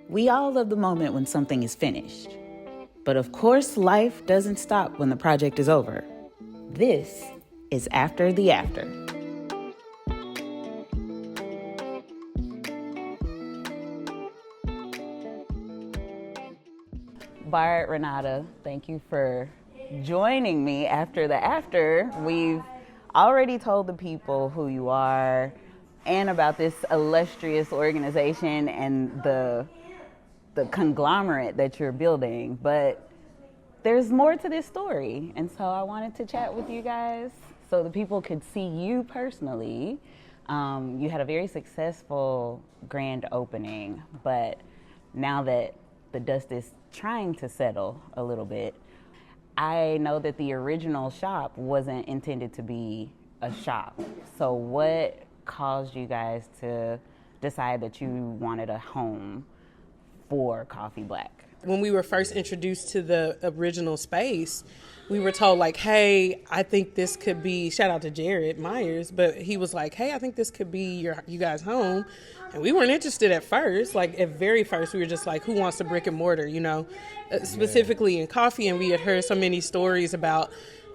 We all love the moment when something is finished. But of course, life doesn't stop when the project is over. This is After the After. Bart, Renata, thank you for joining me after the after. We've already told the people who you are and about this illustrious organization and the conglomerate that you're building, but there's more to this story, and so I wanted to chat with you guys so the people could see you personally. You had a very successful grand opening, but now that the dust is trying to settle a little bit, I know that the original shop wasn't intended to be a shop. So what caused you guys to decide that you wanted a home for Cxffeeblack? When we were first introduced to the original space, we were told like, hey, I think this could be, shout out to Jared Myers, but he was like, hey, I think this could be you guys' home. And we weren't interested at first. Like at very first, we were just like, who wants a brick and mortar, specifically in coffee. And we had heard so many stories about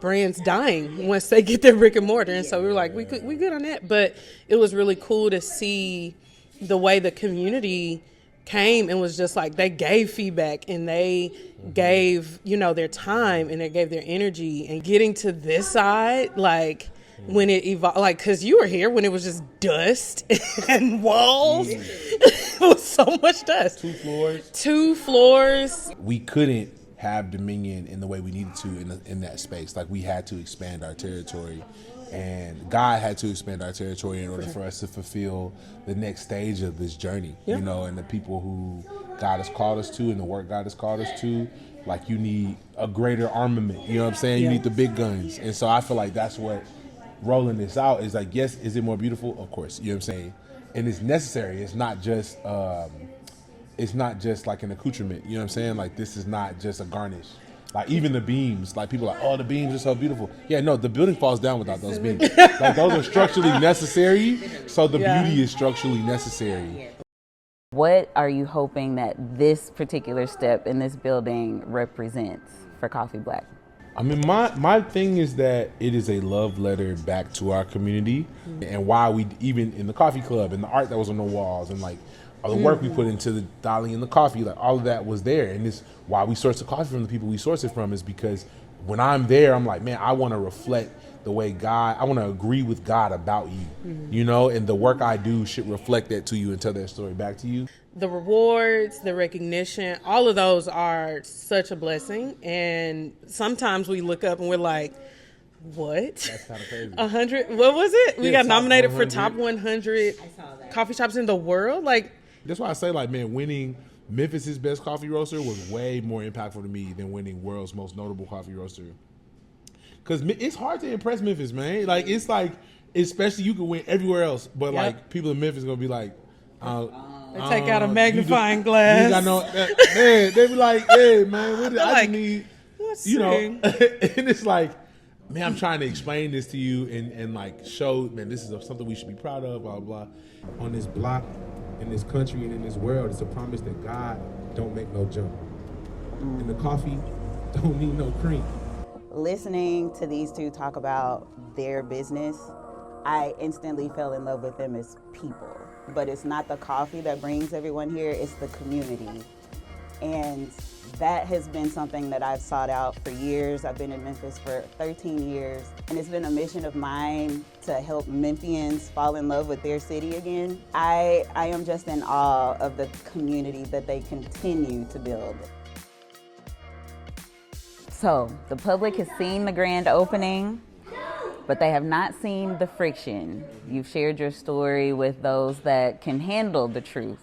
brands dying once they get their brick and mortar. And so we were like, we good on that. But it was really cool to see the way the community came and was just like, they gave feedback and they gave, their time and they gave their energy. And getting to this side, like when it evolved, like, cause you were here when it was just dust and walls. It was so much dust. 2 floors. We couldn't have dominion in the way we needed to in that space. Like we had to expand our territory. And God had to expand our territory in order for us to fulfill the next stage of this journey, and the people who God has called us to and the work God has called us to, like you need a greater armament, you know what I'm saying? You need the big guns. And so I feel like that's what rolling this out is like, yes, is it more beautiful? Of course, you know what I'm saying? And it's necessary. It's not just like an accoutrement, you know what I'm saying? Like this is not just a garnish. Like even the beams, like people are like, oh, the beams are so beautiful. Yeah, no, the building falls down without those beams. Like those are structurally necessary, so the beauty is structurally necessary. What are you hoping that this particular step in this building represents for Cxffeeblack? I mean, my thing is that it is a love letter back to our community and why we, even in the coffee club and the art that was on the walls and like all the work we put into the dolly and the coffee, like all of that was there. And it's why we source the coffee from the people we source it from is because when I'm there, I'm like, man, I want to reflect the way God, I want to agree with God about you, and the work I do should reflect that to you and tell that story back to you. The rewards, the recognition, all of those are such a blessing. And sometimes we look up and we're like, what? That's kind of crazy. 100, what was it? We got nominated 100. for top 100 coffee shops in the world. Like, that's why I say, like, man, winning Memphis' best coffee roaster was way more impactful to me than winning world's most notable coffee roaster. Because it's hard to impress Memphis, man. Like, it's like, especially you can win everywhere else, but like people in Memphis going to be like, they take out a magnifying glass. You got no, man, they be like, hey, man, what I like, need, and it's like, man, I'm trying to explain this to you and like show, man, this is something we should be proud of, blah, blah. On this block, in this country, and in this world, it's a promise that God don't make no junk. And the coffee don't need no cream. Listening to these two talk about their business, I instantly fell in love with them as people. But it's not the coffee that brings everyone here, it's the community. And that has been something that I've sought out for years. I've been in Memphis for 13 years, and it's been a mission of mine to help Memphians fall in love with their city again. I am just in awe of the community that they continue to build. So, the public has seen the grand opening, but they have not seen the friction. You've shared your story with those that can handle the truth.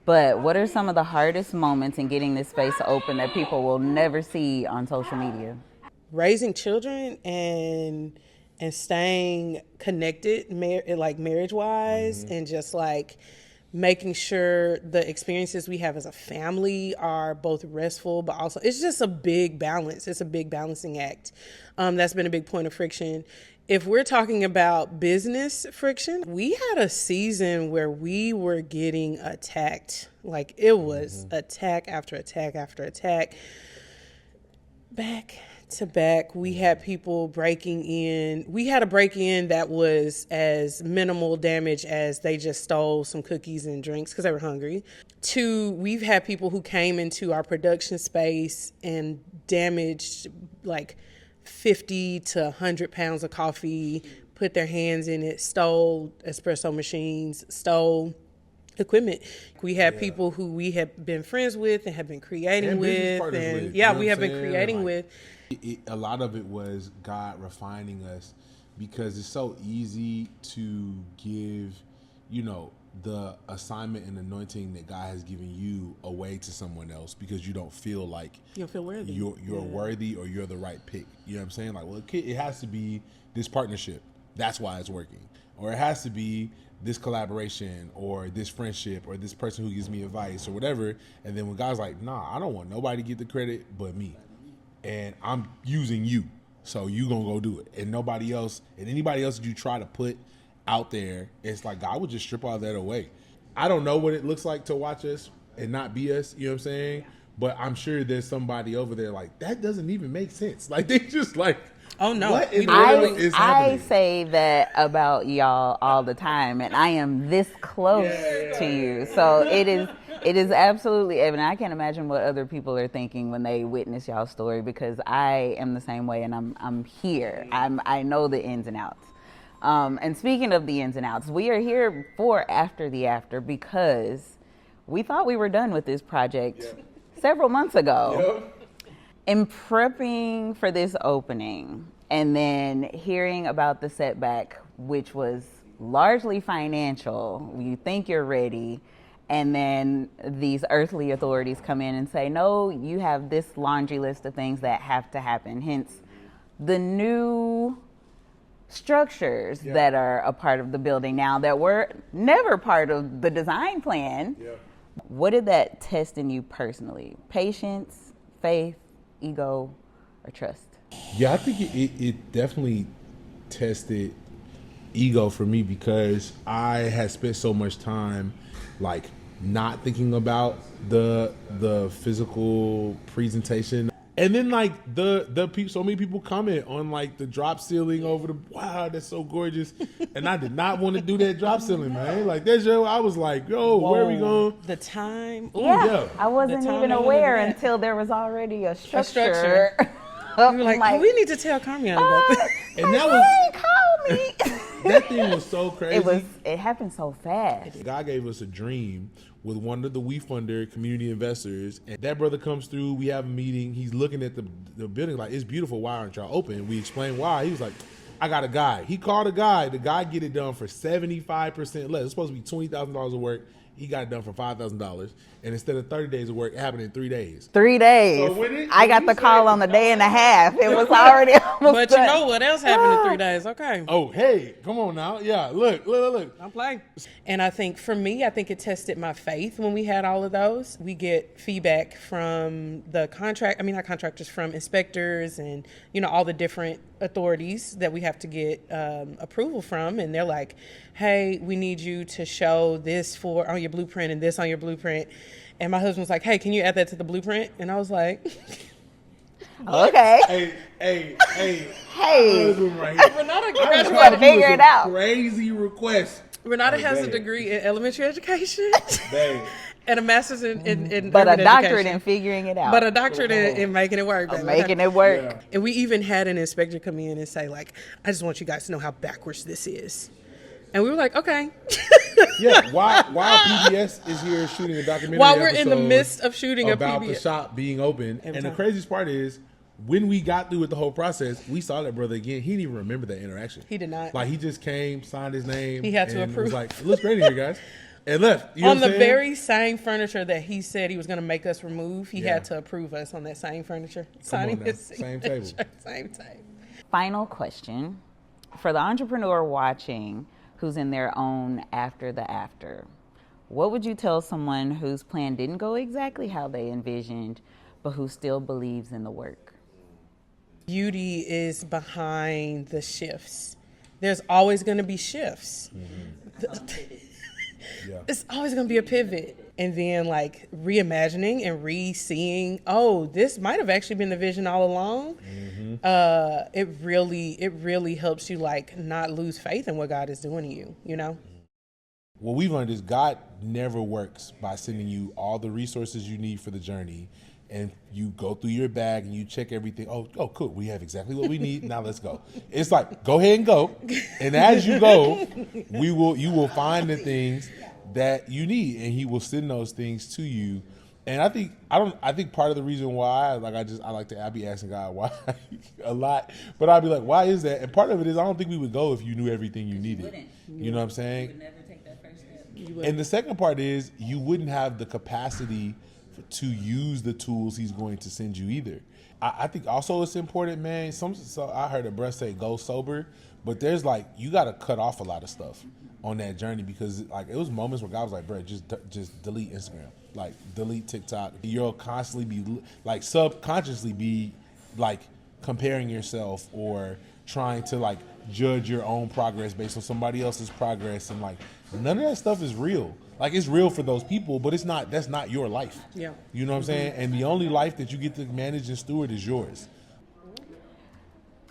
But what are some of the hardest moments in getting this space open that people will never see on social media? Raising children and staying connected, like marriage-wise, and just like making sure the experiences we have as a family are both restful, but also it's just a big balance. It's a big balancing act. That's been a big point of friction. If we're talking about business friction, we had a season where we were getting attacked. Like it was attack after attack after attack. Back to back, we had people breaking in. We had a break-in that was as minimal damage as they just stole some cookies and drinks because they were hungry. Two, we've had people who came into our production space and damaged like 50 to 100 pounds of coffee, put their hands in it, stole espresso machines, stole equipment. We had people who we have been friends with and have been creating with, and we have been creating with. A lot of it was God refining us, because it's so easy to give, the assignment and anointing that God has given you away to someone else because you don't feel like you don't feel worthy. You're worthy, or you're the right pick. You know what I'm saying? Like, well, it has to be this partnership. That's why it's working. Or it has to be this collaboration or this friendship or this person who gives me advice or whatever. And then when God's like, nah, I don't want nobody to get the credit but me. And I'm using you. So you gonna go do it. And nobody else, and anybody else that you try to put out there, it's like God would just strip all that away. I don't know what it looks like to watch us and not be us, you know what I'm saying? But I'm sure there's somebody over there like, that doesn't even make sense. Like, they just like, oh no, what in the world is happening? I say that about y'all all the time, and I am this close to you. So it is absolutely evident. I can't imagine what other people are thinking when they witness y'all's story, because I am the same way, and I'm here. I know the ins and outs. And speaking of the ins and outs, we are here for After the After because we thought we were done with this project several months ago. In prepping for this opening and then hearing about the setback, which was largely financial, you think you're ready, and then these earthly authorities come in and say, no, you have this laundry list of things that have to happen. Hence, the new structures that are a part of the building now that were never part of the design plan. What did that test in you personally? Patience, faith, ego, or trust? Yeah, I think it definitely tested ego for me, because I had spent so much time like not thinking about the physical presentation. And then like the people, so many people comment on like the drop ceiling over the, wow, that's so gorgeous. And I did not want to do that drop ceiling, man. Like I was like, yo, where are we going? The time. I wasn't even aware until there was already a structure. You were like, we need to tell Carmeon about this. And that was, call me. that thing was so crazy. It happened so fast. God gave us a dream with one of the WeFunder community investors, and that brother comes through. We have a meeting. He's looking at the building like, it's beautiful. Why aren't y'all open? We explained why. He was like, I got a guy. He called a guy. The guy get it done for 75% less. It's supposed to be $20,000 of work. He got it done for $5,000. And instead of 30 days of work, it happened in 3 days. 3 days. So I got the call on the day and a half. It was already almost But done. you know what else happened in 3 days? Okay. Oh, hey, come on now. Yeah, look. I'm playing. And I think for me, it tested my faith when we had all of those. We get feedback from not contractors, from inspectors and, all the different authorities that we have to get approval from. And they're like, hey, we need you to show this on your blueprint and this on your blueprint. And my husband was like, hey, can you add that to the blueprint? And I was like, okay. Hey. Renata graduated. Figure it out. Crazy request. Renata has a degree in elementary education and a master's in but a doctorate education. in figuring it out. But a doctorate in making it work. Making it work. Yeah. And we even had an inspector come in and say, like, I just want you guys to know how backwards this is. And we were like, okay. Yeah, while PBS is here shooting a documentary while we're in the midst of shooting about a PBS. the shop being open. And the craziest part is, when we got through with the whole process, we saw that brother again. He didn't even remember that interaction. He did not. Like, he just came, signed his name. He had to and approve. was like, it looks great in here, guys. And left. You know on what I'm the saying? very same furniture that he said he was going to make us remove, he had to approve us on that same furniture. Signing his Same signature. table. Same table. Final question. For the entrepreneur watching who's in their own after the after, what would you tell someone whose plan didn't go exactly how they envisioned, but who still believes in the work? Beauty is behind the shifts. There's always going to be shifts. Yeah. It's always going to be a pivot. And then like reimagining and re-seeing, oh, this might have actually been the vision all along. It really helps you like not lose faith in what God is doing to you, you know? What we've learned is God never works by sending you all the resources you need for the journey, and you go through your bag and you check everything. Oh, cool. We have exactly what we need. Now let's go. It's like, go ahead and go. And as you go, you will find the things that you need, and he will send those things to you. And I think part of the reason why, I be asking God why a lot, but I'd be like, why is that? And part of it is I don't think we would go if you knew everything you needed. You know what I'm saying? You would never take that first step. And the second part is you wouldn't have the capacity to use the tools he's going to send you either. I think also it's important, man. So I heard a bruh say go sober, but there's like, you got to cut off a lot of stuff on that journey, because like it was moments where God was like, bro, just delete Instagram, like delete TikTok. You'll constantly be like subconsciously be like comparing yourself or trying to like judge your own progress based on somebody else's progress, and like none of that stuff is real. Like it's real for those people, but that's not your life. Yeah. You know what I'm saying? And the only life that you get to manage and steward is yours.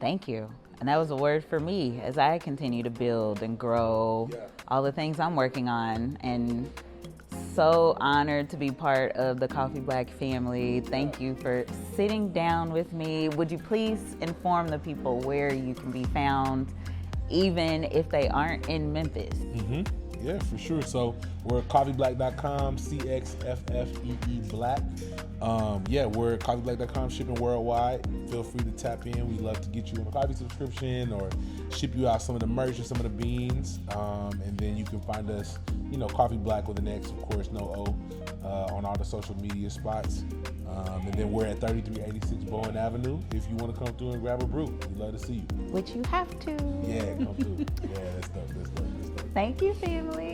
Thank you. And that was a word for me as I continue to build and grow all the things I'm working on. And so honored to be part of the Cxffeeblack family. Thank you for sitting down with me. Would you please inform the people where you can be found, even if they aren't in Memphis? Mm-hmm. Yeah, for sure. So we're at Cxffeeblack.com, Cxffeeblack. We're at Cxffeeblack.com, shipping worldwide. Feel free to tap in. We'd love to get you a coffee subscription or ship you out some of the merch and some of the beans. And then you can find us, Cxffeeblack with an X, of course, no O, on all the social media spots. And then we're at 3386 Bowen Avenue. If you want to come through and grab a brew, we'd love to see you. Which you have to. Yeah, come through. Yeah, that's dope. Thank you, family.